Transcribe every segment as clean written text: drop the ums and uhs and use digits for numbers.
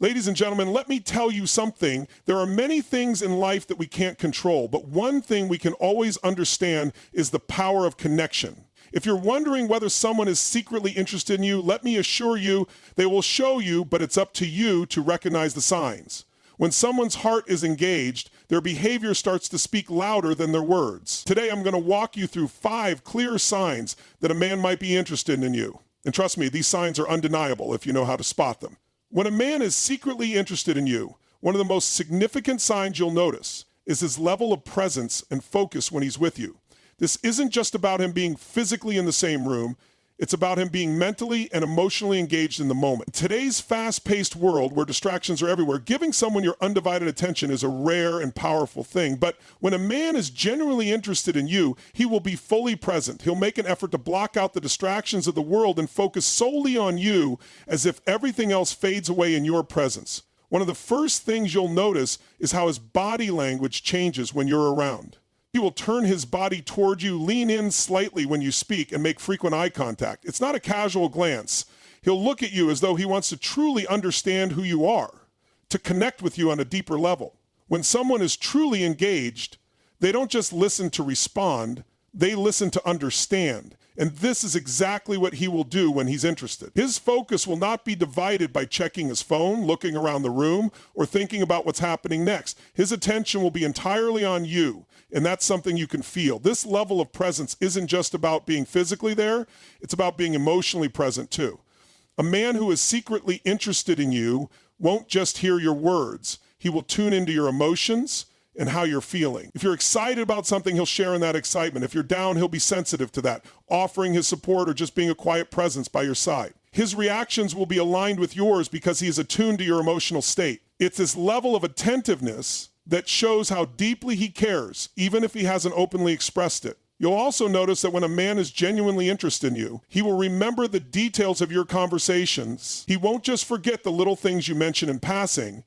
Ladies and gentlemen, let me tell you something. There are many things in life that we can't control, but one thing we can always understand is the power of connection. If you're wondering whether someone is secretly interested in you, let me assure you they will show you, but it's up to you to recognize the signs. When someone's heart is engaged, their behavior starts to speak louder than their words. Today, I'm going to walk you through 5 clear signs that a man might be interested in you. And trust me, these signs are undeniable if you know how to spot them. When a man is secretly interested in you, one of the most significant signs you'll notice is his level of presence and focus when he's with you. This isn't just about him being physically in the same room. It's about him being mentally and emotionally engaged in the moment. In today's fast-paced world where distractions are everywhere, giving someone your undivided attention is a rare and powerful thing. But when a man is genuinely interested in you, he will be fully present. He'll make an effort to block out the distractions of the world and focus solely on you as if everything else fades away in your presence. One of the first things you'll notice is how his body language changes when you're around. He will turn his body toward you, lean in slightly when you speak, and make frequent eye contact. It's not a casual glance. He'll look at you as though he wants to truly understand who you are, to connect with you on a deeper level. When someone is truly engaged, they don't just listen to respond, they listen to understand. And this is exactly what he will do when he's interested. His focus will not be divided by checking his phone, looking around the room, or thinking about what's happening next. His attention will be entirely on you, and that's something you can feel. This level of presence isn't just about being physically there, it's about being emotionally present too. A man who is secretly interested in you won't just hear your words. He will tune into your emotions and how you're feeling. If you're excited about something, he'll share in that excitement. If you're down, he'll be sensitive to that, offering his support or just being a quiet presence by your side. His reactions will be aligned with yours because he is attuned to your emotional state. It's this level of attentiveness that shows how deeply he cares, even if he hasn't openly expressed it. You'll also notice that when a man is genuinely interested in you, he will remember the details of your conversations. He won't just forget the little things you mention in passing.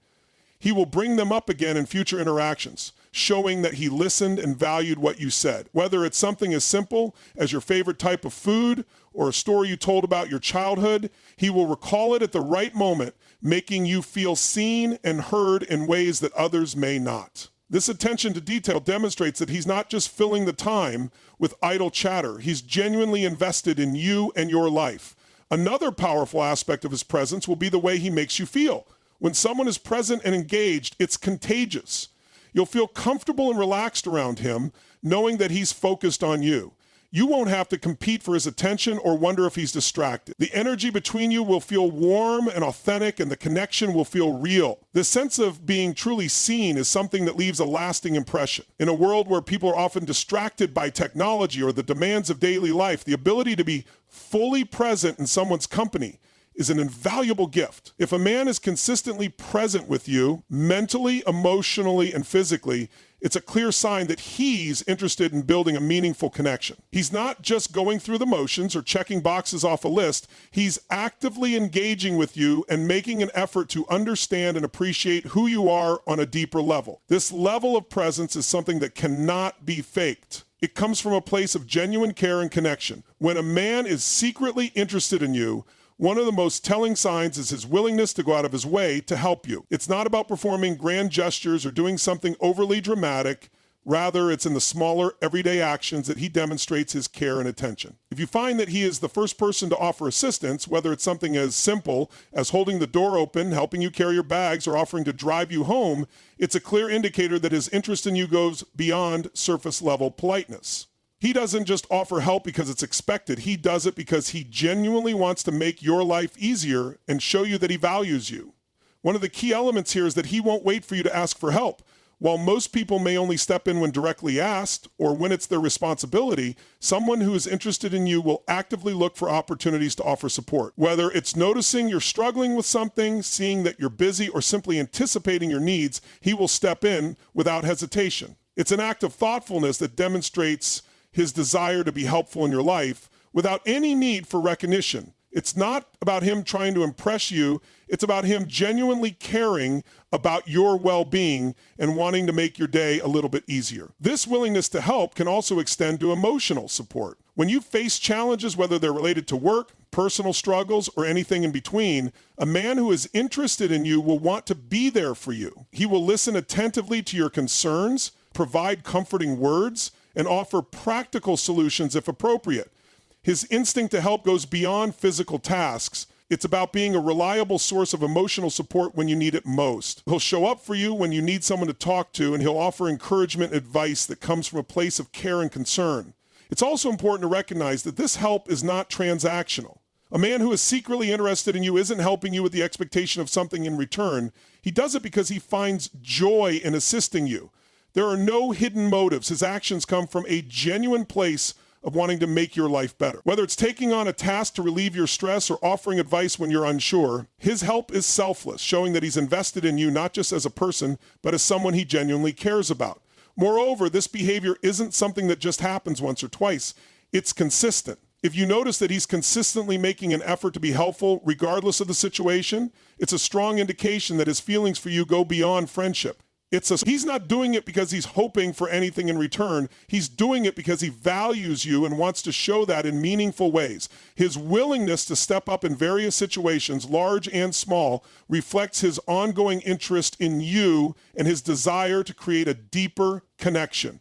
He will bring them up again in future interactions, showing that he listened and valued what you said. Whether it's something as simple as your favorite type of food or a story you told about your childhood, he will recall it at the right moment, making you feel seen and heard in ways that others may not. This attention to detail demonstrates that he's not just filling the time with idle chatter. He's genuinely invested in you and your life. Another powerful aspect of his presence will be the way he makes you feel. When someone is present and engaged, it's contagious. You'll feel comfortable and relaxed around him, knowing that he's focused on you. You won't have to compete for his attention or wonder if he's distracted. The energy between you will feel warm and authentic, and the connection will feel real. The sense of being truly seen is something that leaves a lasting impression. In a world where people are often distracted by technology or the demands of daily life, the ability to be fully present in someone's company is an invaluable gift. If a man is consistently present with you, mentally, emotionally, and physically, it's a clear sign that he's interested in building a meaningful connection. He's not just going through the motions or checking boxes off a list. He's actively engaging with you and making an effort to understand and appreciate who you are on a deeper level. This level of presence is something that cannot be faked. It comes from a place of genuine care and connection. When a man is secretly interested in you, one of the most telling signs is his willingness to go out of his way to help you. It's not about performing grand gestures or doing something overly dramatic. Rather, it's in the smaller, everyday actions that he demonstrates his care and attention. If you find that he is the first person to offer assistance, whether it's something as simple as holding the door open, helping you carry your bags, or offering to drive you home, it's a clear indicator that his interest in you goes beyond surface-level politeness. He doesn't just offer help because it's expected. He does it because he genuinely wants to make your life easier and show you that he values you. One of the key elements here is that he won't wait for you to ask for help. While most people may only step in when directly asked or when it's their responsibility, someone who is interested in you will actively look for opportunities to offer support. Whether it's noticing you're struggling with something, seeing that you're busy, or simply anticipating your needs, he will step in without hesitation. It's an act of thoughtfulness that demonstrates his desire to be helpful in your life without any need for recognition. It's not about him trying to impress you. It's about him genuinely caring about your well-being and wanting to make your day a little bit easier. This willingness to help can also extend to emotional support. When you face challenges, whether they're related to work, personal struggles, or anything in between, a man who is interested in you will want to be there for you. He will listen attentively to your concerns, provide comforting words, and offer practical solutions if appropriate. His instinct to help goes beyond physical tasks. It's about being a reliable source of emotional support when you need it most. He'll show up for you when you need someone to talk to, and he'll offer encouragement and advice that comes from a place of care and concern. It's also important to recognize that this help is not transactional. A man who is secretly interested in you isn't helping you with the expectation of something in return. He does it because he finds joy in assisting you. There are no hidden motives. His actions come from a genuine place of wanting to make your life better. Whether it's taking on a task to relieve your stress or offering advice when you're unsure, his help is selfless, showing that he's invested in you not just as a person, but as someone he genuinely cares about. Moreover, this behavior isn't something that just happens once or twice. It's consistent. If you notice that he's consistently making an effort to be helpful regardless of the situation, it's a strong indication that his feelings for you go beyond friendship. He's not doing it because he's hoping for anything in return. He's doing it because he values you and wants to show that in meaningful ways. His willingness to step up in various situations, large and small, reflects his ongoing interest in you and his desire to create a deeper connection.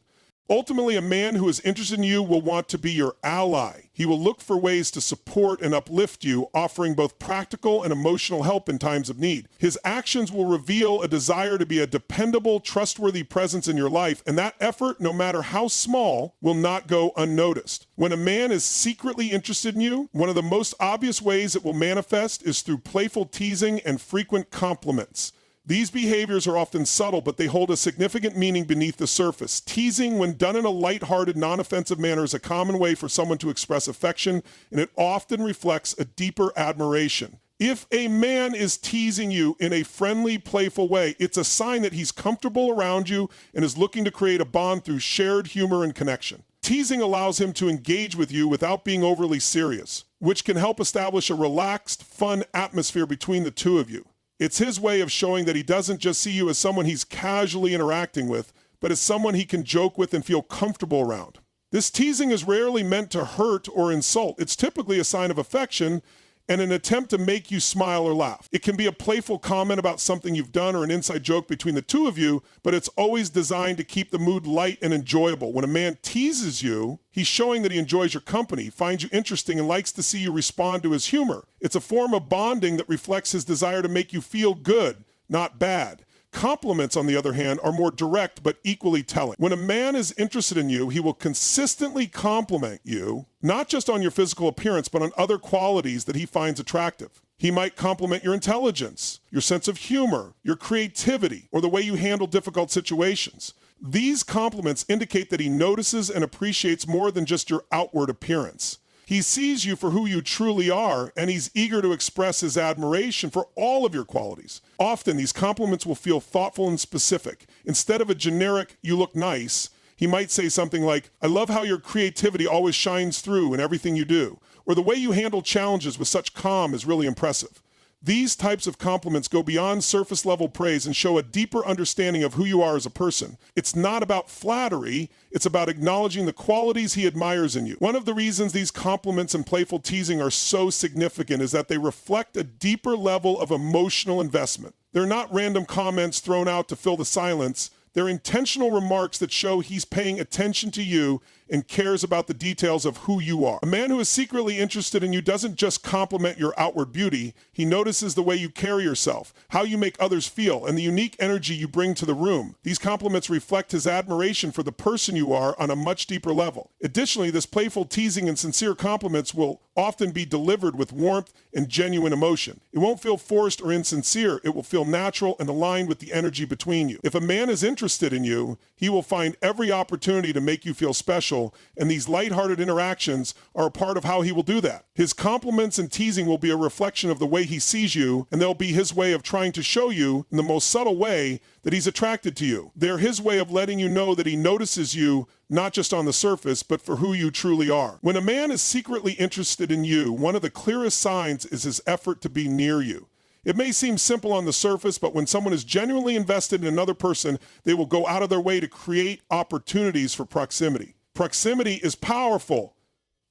Ultimately, a man who is interested in you will want to be your ally. He will look for ways to support and uplift you, offering both practical and emotional help in times of need. His actions will reveal a desire to be a dependable, trustworthy presence in your life, and that effort, no matter how small, will not go unnoticed. When a man is secretly interested in you, one of the most obvious ways it will manifest is through playful teasing and frequent compliments. These behaviors are often subtle, but they hold a significant meaning beneath the surface. Teasing, when done in a lighthearted, non-offensive manner, is a common way for someone to express affection, and it often reflects a deeper admiration. If a man is teasing you in a friendly, playful way, it's a sign that he's comfortable around you and is looking to create a bond through shared humor and connection. Teasing allows him to engage with you without being overly serious, which can help establish a relaxed, fun atmosphere between the two of you. It's his way of showing that he doesn't just see you as someone he's casually interacting with, but as someone he can joke with and feel comfortable around. This teasing is rarely meant to hurt or insult. It's typically a sign of affection and an attempt to make you smile or laugh. It can be a playful comment about something you've done or an inside joke between the two of you, but it's always designed to keep the mood light and enjoyable. When a man teases you, he's showing that he enjoys your company, finds you interesting, and likes to see you respond to his humor. It's a form of bonding that reflects his desire to make you feel good, not bad. Compliments, on the other hand, are more direct but equally telling. When a man is interested in you, he will consistently compliment you, not just on your physical appearance, but on other qualities that he finds attractive. He might compliment your intelligence, your sense of humor, your creativity, or the way you handle difficult situations. These compliments indicate that he notices and appreciates more than just your outward appearance. He sees you for who you truly are, and he's eager to express his admiration for all of your qualities. Often, these compliments will feel thoughtful and specific. Instead of a generic, "you look nice," he might say something like, "I love how your creativity always shines through in everything you do," or "the way you handle challenges with such calm is really impressive." These types of compliments go beyond surface-level praise and show a deeper understanding of who you are as a person. It's not about flattery, it's about acknowledging the qualities he admires in you. One of the reasons these compliments and playful teasing are so significant is that they reflect a deeper level of emotional investment. They're not random comments thrown out to fill the silence. They're intentional remarks that show he's paying attention to you and cares about the details of who you are. A man who is secretly interested in you doesn't just compliment your outward beauty. He notices the way you carry yourself, how you make others feel, and the unique energy you bring to the room. These compliments reflect his admiration for the person you are on a much deeper level. Additionally, this playful teasing and sincere compliments will often be delivered with warmth and genuine emotion. It won't feel forced or insincere. It will feel natural and aligned with the energy between you. If a man is interested in you, he will find every opportunity to make you feel special, and these lighthearted interactions are a part of how he will do that. His compliments and teasing will be a reflection of the way he sees you, and they'll be his way of trying to show you, in the most subtle way, that he's attracted to you. They're his way of letting you know that he notices you, not just on the surface, but for who you truly are. When a man is secretly interested in you, one of the clearest signs is his effort to be near you. It may seem simple on the surface, but when someone is genuinely invested in another person, they will go out of their way to create opportunities for proximity. Proximity is powerful.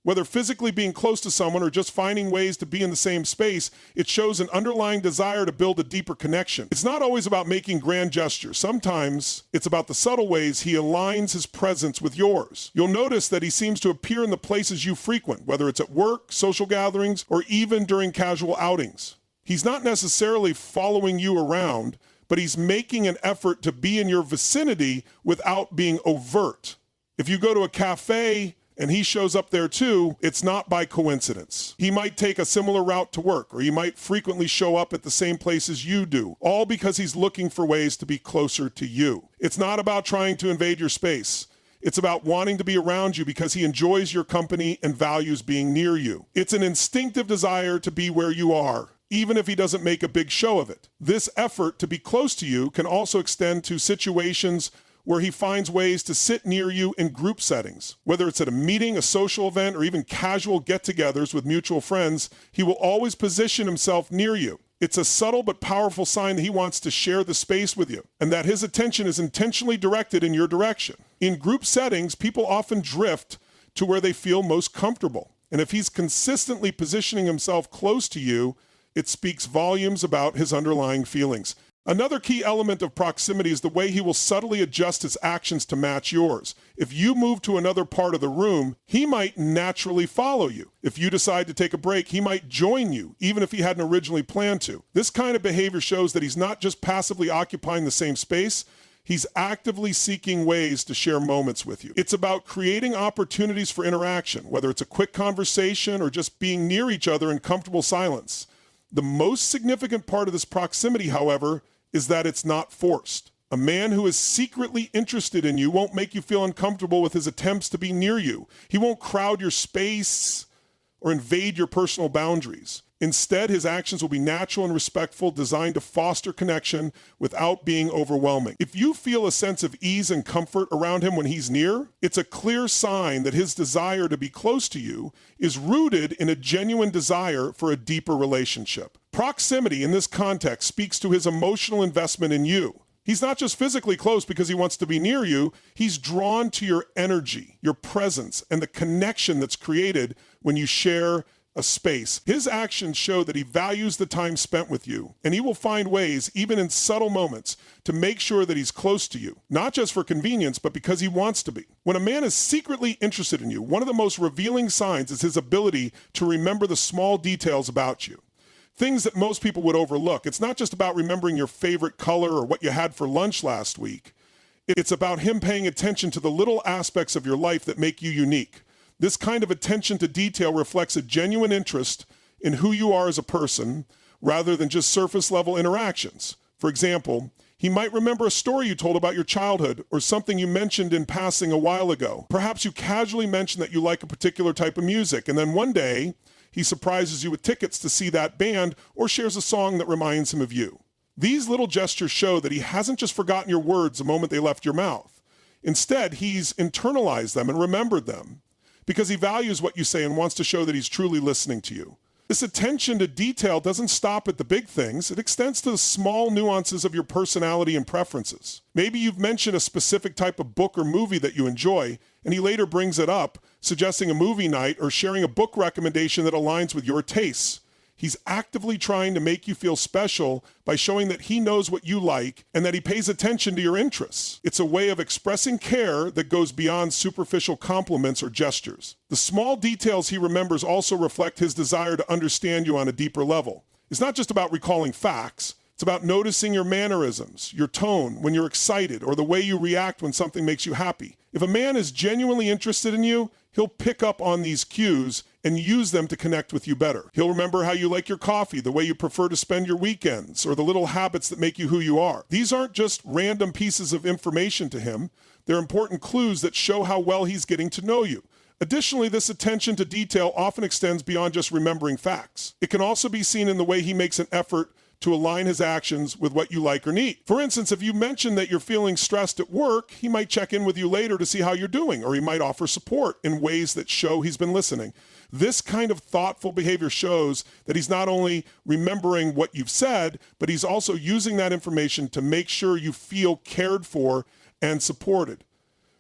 Whether physically being close to someone or just finding ways to be in the same space, it shows an underlying desire to build a deeper connection. It's not always about making grand gestures. Sometimes it's about the subtle ways he aligns his presence with yours. You'll notice that he seems to appear in the places you frequent, whether it's at work, social gatherings, or even during casual outings. He's not necessarily following you around, but he's making an effort to be in your vicinity without being overt. If you go to a cafe and he shows up there too, it's not by coincidence. He might take a similar route to work, or he might frequently show up at the same places you do, all because he's looking for ways to be closer to you. It's not about trying to invade your space. It's about wanting to be around you because he enjoys your company and values being near you. It's an instinctive desire to be where you are, even if he doesn't make a big show of it. This effort to be close to you can also extend to situations where he finds ways to sit near you in group settings. Whether it's at a meeting, a social event, or even casual get-togethers with mutual friends, he will always position himself near you. It's a subtle but powerful sign that he wants to share the space with you, and that his attention is intentionally directed in your direction. In group settings, people often drift to where they feel most comfortable. And if he's consistently positioning himself close to you, it speaks volumes about his underlying feelings. Another key element of proximity is the way he will subtly adjust his actions to match yours. If you move to another part of the room, he might naturally follow you. If you decide to take a break, he might join you, even if he hadn't originally planned to. This kind of behavior shows that he's not just passively occupying the same space, he's actively seeking ways to share moments with you. It's about creating opportunities for interaction, whether it's a quick conversation or just being near each other in comfortable silence. The most significant part of this proximity, however, is that it's not forced. A man who is secretly interested in you won't make you feel uncomfortable with his attempts to be near you. He won't crowd your space or invade your personal boundaries. Instead, his actions will be natural and respectful, designed to foster connection without being overwhelming. If you feel a sense of ease and comfort around him when he's near, it's a clear sign that his desire to be close to you is rooted in a genuine desire for a deeper relationship. Proximity in this context speaks to his emotional investment in you. He's not just physically close because he wants to be near you, he's drawn to your energy, your presence, and the connection that's created when you share a space. His actions show that he values the time spent with you, and he will find ways, even in subtle moments, to make sure that he's close to you, not just for convenience, but because he wants to be. When a man is secretly interested in you, one of the most revealing signs is his ability to remember the small details about you. Things that most people would overlook. It's not just about remembering your favorite color or what you had for lunch last week. It's about him paying attention to the little aspects of your life that make you unique. This kind of attention to detail reflects a genuine interest in who you are as a person, rather than just surface-level interactions. For example, he might remember a story you told about your childhood or something you mentioned in passing a while ago. Perhaps you casually mentioned that you like a particular type of music, and then one day, he surprises you with tickets to see that band or shares a song that reminds him of you. These little gestures show that he hasn't just forgotten your words the moment they left your mouth. Instead, he's internalized them and remembered them, because he values what you say and wants to show that he's truly listening to you. This attention to detail doesn't stop at the big things. It extends to the small nuances of your personality and preferences. Maybe you've mentioned a specific type of book or movie that you enjoy, and he later brings it up, suggesting a movie night or sharing a book recommendation that aligns with your tastes. He's actively trying to make you feel special by showing that he knows what you like and that he pays attention to your interests. It's a way of expressing care that goes beyond superficial compliments or gestures. The small details he remembers also reflect his desire to understand you on a deeper level. It's not just about recalling facts. It's about noticing your mannerisms, your tone when you're excited, or the way you react when something makes you happy. If a man is genuinely interested in you, he'll pick up on these cues and use them to connect with you better. He'll remember how you like your coffee, the way you prefer to spend your weekends, or the little habits that make you who you are. These aren't just random pieces of information to him. They're important clues that show how well he's getting to know you. Additionally, this attention to detail often extends beyond just remembering facts. It can also be seen in the way he makes an effort to align his actions with what you like or need. For instance, if you mention that you're feeling stressed at work, he might check in with you later to see how you're doing, or he might offer support in ways that show he's been listening. This kind of thoughtful behavior shows that he's not only remembering what you've said, but he's also using that information to make sure you feel cared for and supported.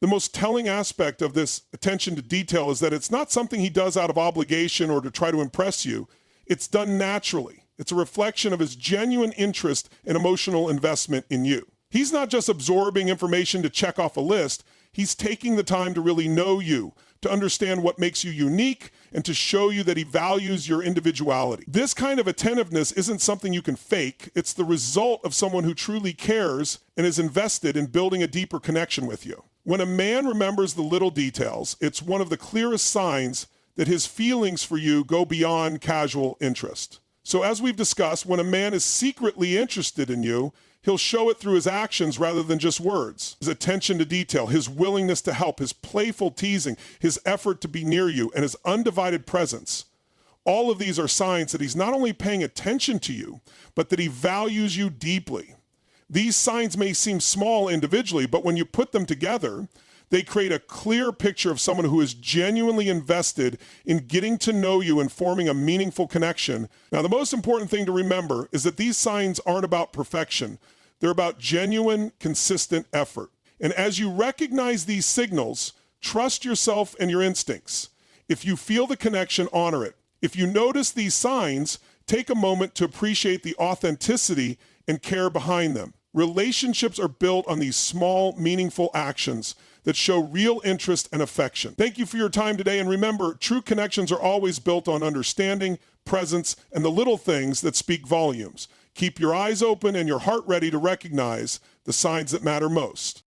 The most telling aspect of this attention to detail is that it's not something he does out of obligation or to try to impress you. It's done naturally. It's a reflection of his genuine interest and emotional investment in you. He's not just absorbing information to check off a list. He's taking the time to really know you, to understand what makes you unique, and to show you that he values your individuality. This kind of attentiveness isn't something you can fake. It's the result of someone who truly cares and is invested in building a deeper connection with you. When a man remembers the little details, it's one of the clearest signs that his feelings for you go beyond casual interest. So as we've discussed, when a man is secretly interested in you, he'll show it through his actions rather than just words. His attention to detail, his willingness to help, his playful teasing, his effort to be near you, and his undivided presence. All of these are signs that he's not only paying attention to you, but that he values you deeply. These signs may seem small individually, but when you put them together, they create a clear picture of someone who is genuinely invested in getting to know you and forming a meaningful connection. Now, the most important thing to remember is that these signs aren't about perfection. They're about genuine, consistent effort. And as you recognize these signals, trust yourself and your instincts. If you feel the connection, honor it. If you notice these signs, take a moment to appreciate the authenticity and care behind them. Relationships are built on these small, meaningful actions that show real interest and affection. Thank you for your time today, and remember, true connections are always built on understanding, presence, and the little things that speak volumes. Keep your eyes open and your heart ready to recognize the signs that matter most.